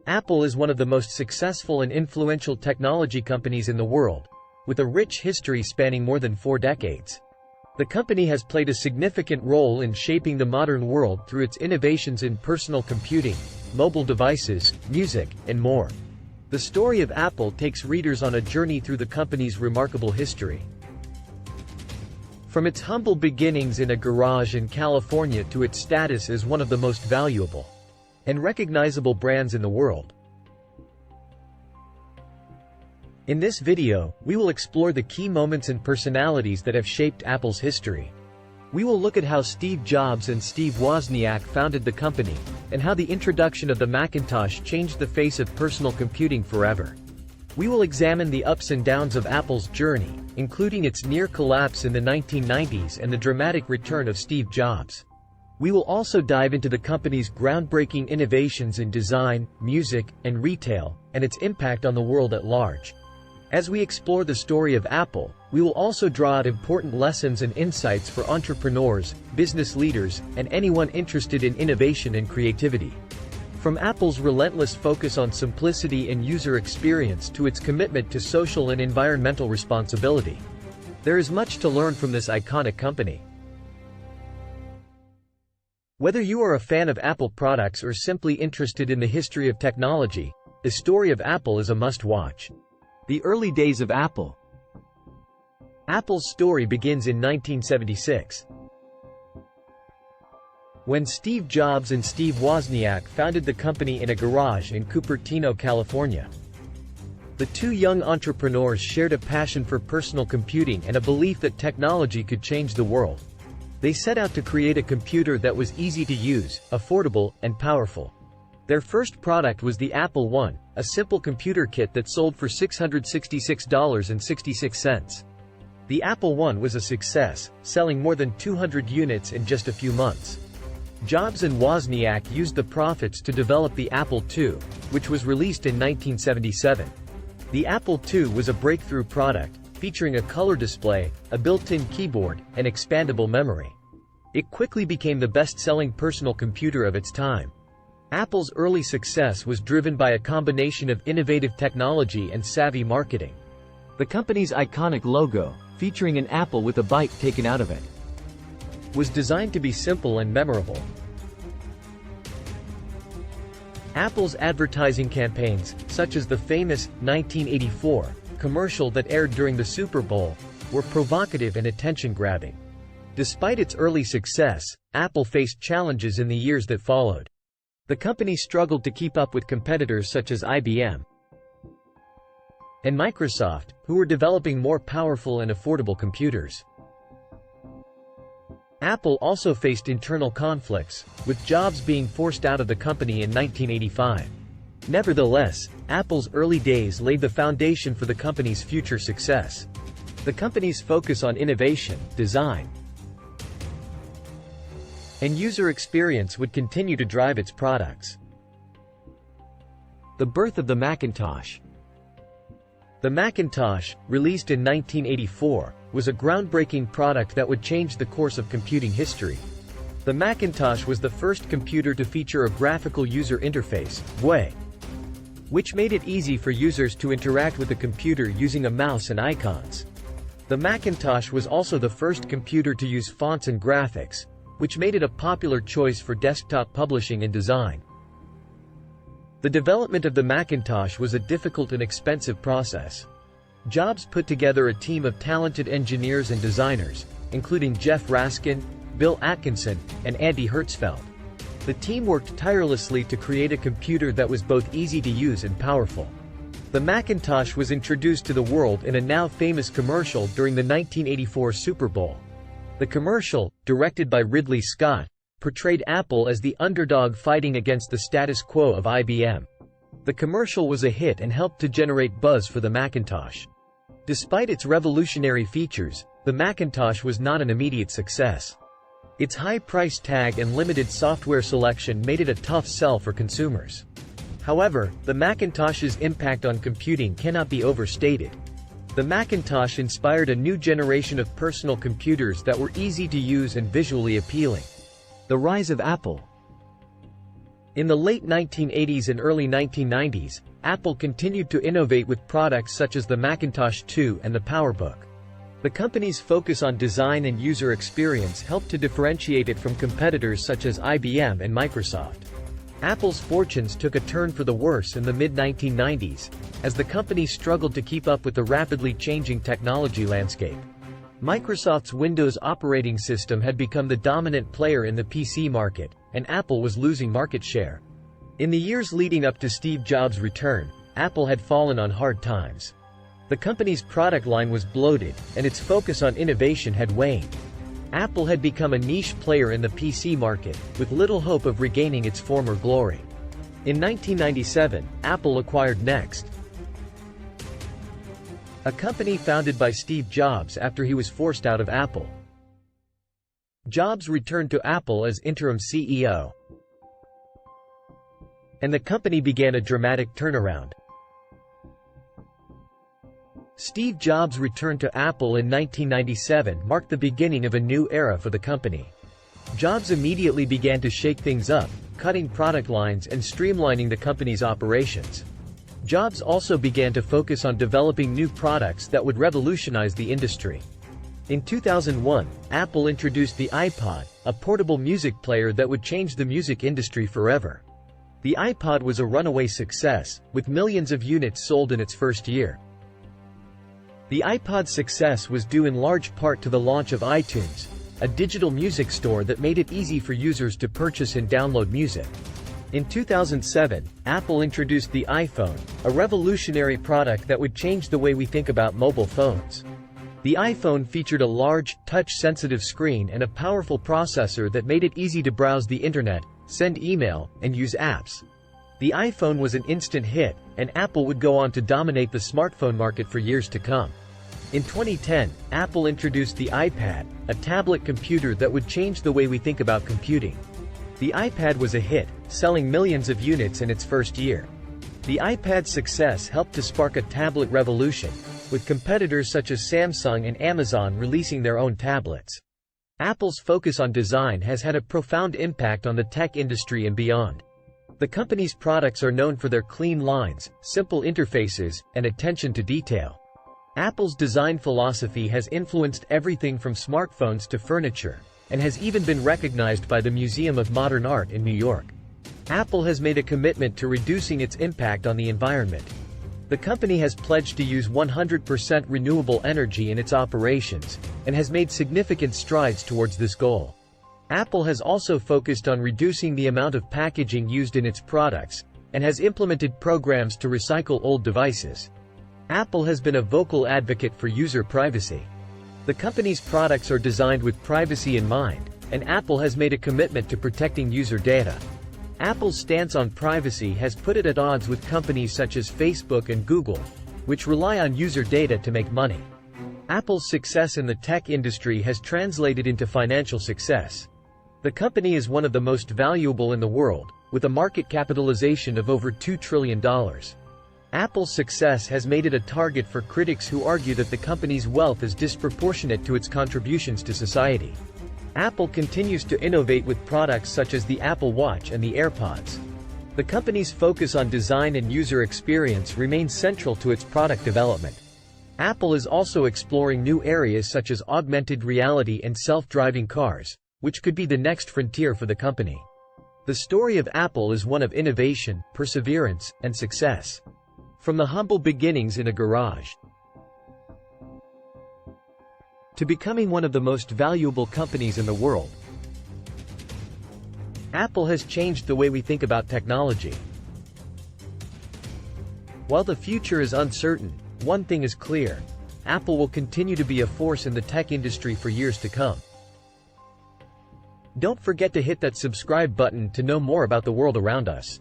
Apple is one of the most successful and influential technology companies in the world, with a rich history spanning more than 4 decades. The company has played a significant role in shaping the modern world through its innovations in personal computing, mobile devices, music, and more. The story of Apple takes readers on a journey through the company's remarkable history. From its humble beginnings in a garage in California to its status as one of the most valuable and recognizable brands in the world. In this video, we will explore the key moments and personalities that have shaped Apple's history. We will look at how Steve Jobs and Steve Wozniak founded the company, and how the introduction of the Macintosh changed the face of personal computing forever. We will examine the ups and downs of Apple's journey, including its near collapse in the 1990s and the dramatic return of Steve Jobs. We will also dive into the company's groundbreaking innovations in design, music, and retail, and its impact on the world at large. As we explore the story of Apple, we will also draw out important lessons and insights for entrepreneurs, business leaders, and anyone interested in innovation and creativity. From Apple's relentless focus on simplicity and user experience to its commitment to social and environmental responsibility, there is much to learn from this iconic company. Whether you are a fan of Apple products or simply interested in the history of technology, the story of Apple is a must-watch. The early days of Apple. Apple's story begins in 1976. When Steve Jobs and Steve Wozniak founded the company in a garage in Cupertino, California. The two young entrepreneurs shared a passion for personal computing and a belief that technology could change the world. They set out to create a computer that was easy to use, affordable, and powerful. Their first product was the Apple I, a simple computer kit that sold for $666.66. The Apple I was a success, selling more than 200 units in just a few months. Jobs and Wozniak used the profits to develop the Apple II, which was released in 1977. The Apple II was a breakthrough product, featuring a color display, a built-in keyboard, and expandable memory. It quickly became the best-selling personal computer of its time. Apple's early success was driven by a combination of innovative technology and savvy marketing. The company's iconic logo, featuring an apple with a bite taken out of it, was designed to be simple and memorable. Apple's advertising campaigns, such as the famous 1984 commercial that aired during the Super Bowl, were provocative and attention-grabbing. Despite its early success, Apple faced challenges in the years that followed. The company struggled to keep up with competitors such as IBM and Microsoft, who were developing more powerful and affordable computers. Apple also faced internal conflicts, with Jobs being forced out of the company in 1985. Nevertheless, Apple's early days laid the foundation for the company's future success. The company's focus on innovation, design, and user experience would continue to drive its products. The birth of the Macintosh. The Macintosh, released in 1984, was a groundbreaking product that would change the course of computing history. The Macintosh was the first computer to feature a graphical user interface, GUI, which made it easy for users to interact with the computer using a mouse and icons. The Macintosh was also the first computer to use fonts and graphics, which made it a popular choice for desktop publishing and design. The development of the Macintosh was a difficult and expensive process. Jobs put together a team of talented engineers and designers, including Jeff Raskin, Bill Atkinson, and Andy Hertzfeld. The team worked tirelessly to create a computer that was both easy to use and powerful. The Macintosh was introduced to the world in a now famous commercial during the 1984 Super Bowl. The commercial, directed by Ridley Scott, portrayed Apple as the underdog fighting against the status quo of IBM. The commercial was a hit and helped to generate buzz for the Macintosh. Despite its revolutionary features, the Macintosh was not an immediate success. Its high price tag and limited software selection made it a tough sell for consumers. However, the Macintosh's impact on computing cannot be overstated. The Macintosh inspired a new generation of personal computers that were easy to use and visually appealing. The rise of Apple. In the late 1980s and early 1990s, Apple continued to innovate with products such as the Macintosh 2 and the PowerBook. The company's focus on design and user experience helped to differentiate it from competitors such as IBM and Microsoft. Apple's fortunes took a turn for the worse in the mid-1990s, as the company struggled to keep up with the rapidly changing technology landscape. Microsoft's Windows operating system had become the dominant player in the PC market, and Apple was losing market share. In the years leading up to Steve Jobs' return, Apple had fallen on hard times. The company's product line was bloated, and its focus on innovation had waned. Apple had become a niche player in the PC market, with little hope of regaining its former glory. In 1997, Apple acquired Next, a company founded by Steve Jobs after he was forced out of Apple. Jobs returned to Apple as interim CEO, and the company began a dramatic turnaround. Steve Jobs' return to Apple in 1997 marked the beginning of a new era for the company. Jobs immediately began to shake things up, cutting product lines and streamlining the company's operations. Jobs also began to focus on developing new products that would revolutionize the industry. In 2001, Apple introduced the iPod, a portable music player that would change the music industry forever. The iPod was a runaway success, with millions of units sold in its first year. The iPod's success was due in large part to the launch of iTunes, a digital music store that made it easy for users to purchase and download music. In 2007, Apple introduced the iPhone, a revolutionary product that would change the way we think about mobile phones. The iPhone featured a large, touch-sensitive screen and a powerful processor that made it easy to browse the internet, send email, and use apps. The iPhone was an instant hit, and Apple would go on to dominate the smartphone market for years to come. In 2010, Apple introduced the iPad, a tablet computer that would change the way we think about computing. The iPad was a hit, selling millions of units in its first year. The iPad's success helped to spark a tablet revolution, with competitors such as Samsung and Amazon releasing their own tablets. Apple's focus on design has had a profound impact on the tech industry and beyond. The company's products are known for their clean lines, simple interfaces, and attention to detail. Apple's design philosophy has influenced everything from smartphones to furniture, and has even been recognized by the Museum of Modern Art in New York. Apple has made a commitment to reducing its impact on the environment. The company has pledged to use 100% renewable energy in its operations, and has made significant strides towards this goal. Apple has also focused on reducing the amount of packaging used in its products, and has implemented programs to recycle old devices. Apple has been a vocal advocate for user privacy. The company's products are designed with privacy in mind, and Apple has made a commitment to protecting user data. Apple's stance on privacy has put it at odds with companies such as Facebook and Google, which rely on user data to make money. Apple's success in the tech industry has translated into financial success. The company is one of the most valuable in the world, with a market capitalization of over $2 trillion. Apple's success has made it a target for critics who argue that the company's wealth is disproportionate to its contributions to society. Apple continues to innovate with products such as the Apple Watch and the AirPods. The company's focus on design and user experience remains central to its product development. Apple is also exploring new areas such as augmented reality and self-driving cars, which could be the next frontier for the company. The story of Apple is one of innovation, perseverance, and success. From the humble beginnings in a garage to becoming one of the most valuable companies in the world, Apple has changed the way we think about technology. While the future is uncertain, one thing is clear: Apple will continue to be a force in the tech industry for years to come. Don't forget to hit that subscribe button to know more about the world around us.